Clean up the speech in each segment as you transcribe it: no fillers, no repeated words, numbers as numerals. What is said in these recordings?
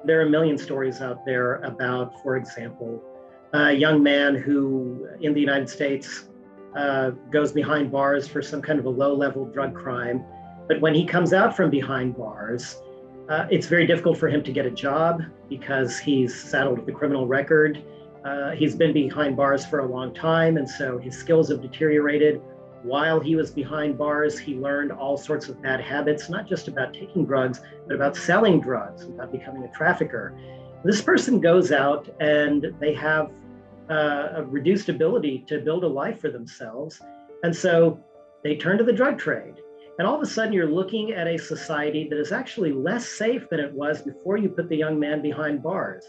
There are a million stories out there about, for example, a young man who in the United States goes behind bars for some kind of a low-level drug crime. But when he comes out from behind bars, it's very difficult for him to get a job because he's saddled with a criminal record. He's been behind bars for a long time, and so his skills have deteriorated. While he was behind bars, he learned all sorts of bad habits, not just about taking drugs, but about selling drugs, about becoming a trafficker. This person goes out and they have a reduced ability to build a life for themselves. And so they turn to the drug trade. And all of a sudden you're looking at a society that is actually less safe than it was before you put the young man behind bars.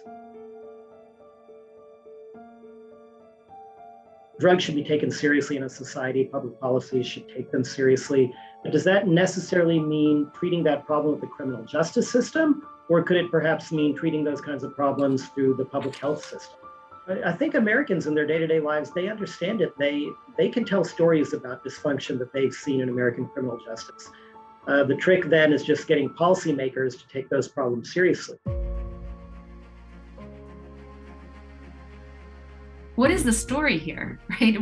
Drugs should be taken seriously in a society. Public policies should take them seriously. But does that necessarily mean treating that problem with the criminal justice system? Or could it perhaps mean treating those kinds of problems through the public health system? I think Americans in their day-to-day lives, they understand it. They can tell stories about dysfunction that they've seen in American criminal justice. The trick then is just getting policymakers to take those problems seriously. What is the story here, right?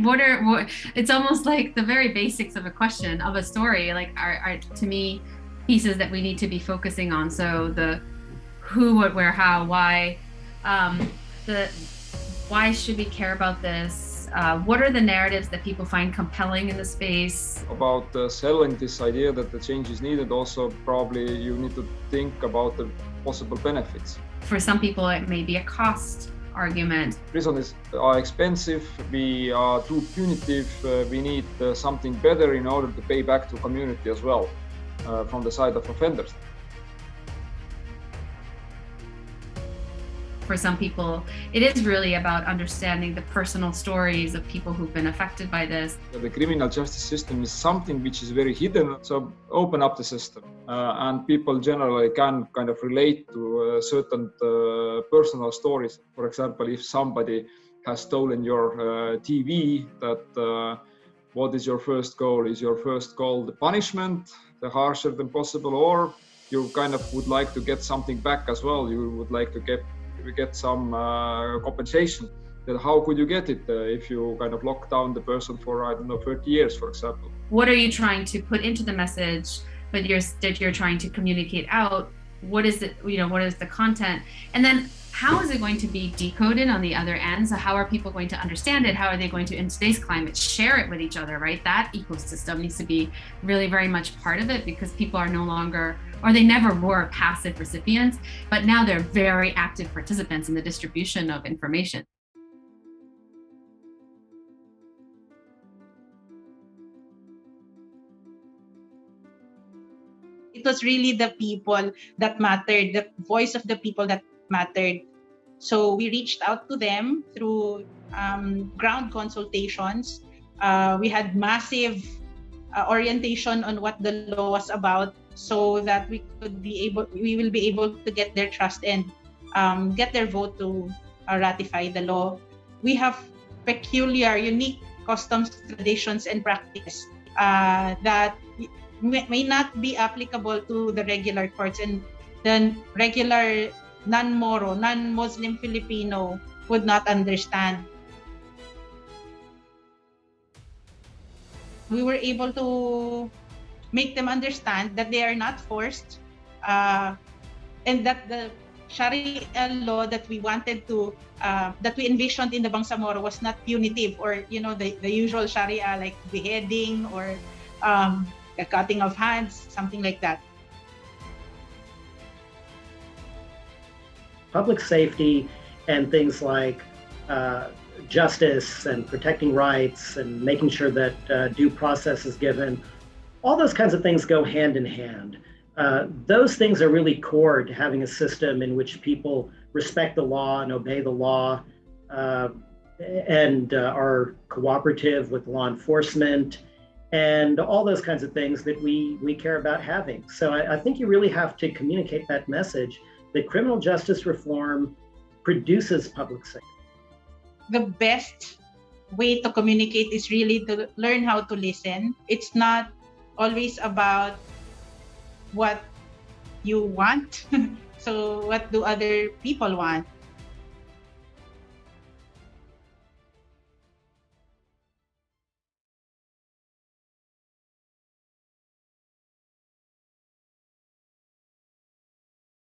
It's almost like the very basics of a question of a story, like are to me, pieces that we need to be focusing on. So the who, what, where, how, why, why should we care about this? What are the narratives that people find compelling in the space? About selling this idea that the change is needed, also probably you need to think about the possible benefits. For some people, it may be a cost argument. Prisons are expensive, we are too punitive, we need something better in order to pay back to community as well from the side of offenders. For some people, it is really about understanding the personal stories of people who've been affected by this. The criminal justice system is something which is very hidden, so open up the system and people generally can kind of relate to certain personal stories. For example, if somebody has stolen your TV, that what is your first goal? Is your first goal the punishment, the harsher than possible, or you kind of would like to get something back as well? You would like to get some compensation. Then how could you get it if you kind of lock down the person for, I don't know, 30 years, for example? What are you trying to put into the message that you're trying to communicate out? What is it, what is the content? And then how is it going to be decoded on the other end? So how are people going to understand it? How are they going to, in today's climate, share it with each other, right? That ecosystem needs to be really very much part of it, because people are no longer, or they never were, passive recipients, but now they're very active participants in the distribution of information. It was really the people that mattered, the voice of the people that mattered. So we reached out to them through ground consultations. We had massive orientation on what the law was about, so that we will be able to get their trust and get their vote to ratify the law. We have peculiar, unique customs, traditions, and practice that may not be applicable to the regular courts, and then regular non-Moro, non-Muslim Filipino would not understand. We were able to make them understand that they are not forced, and that the Sharia law that we wanted to, that we envisioned in the Bangsamoro was not punitive, or the usual Sharia like beheading or a cutting of hands, something like that. Public safety and things like justice and protecting rights and making sure that due process is given, all those kinds of things go hand in hand. Those things are really core to having a system in which people respect the law and obey the law and are cooperative with law enforcement, and all those kinds of things that we care about having. So I think you really have to communicate that message that criminal justice reform produces public safety. The best way to communicate is really to learn how to listen. It's not always about what you want. So what do other people want?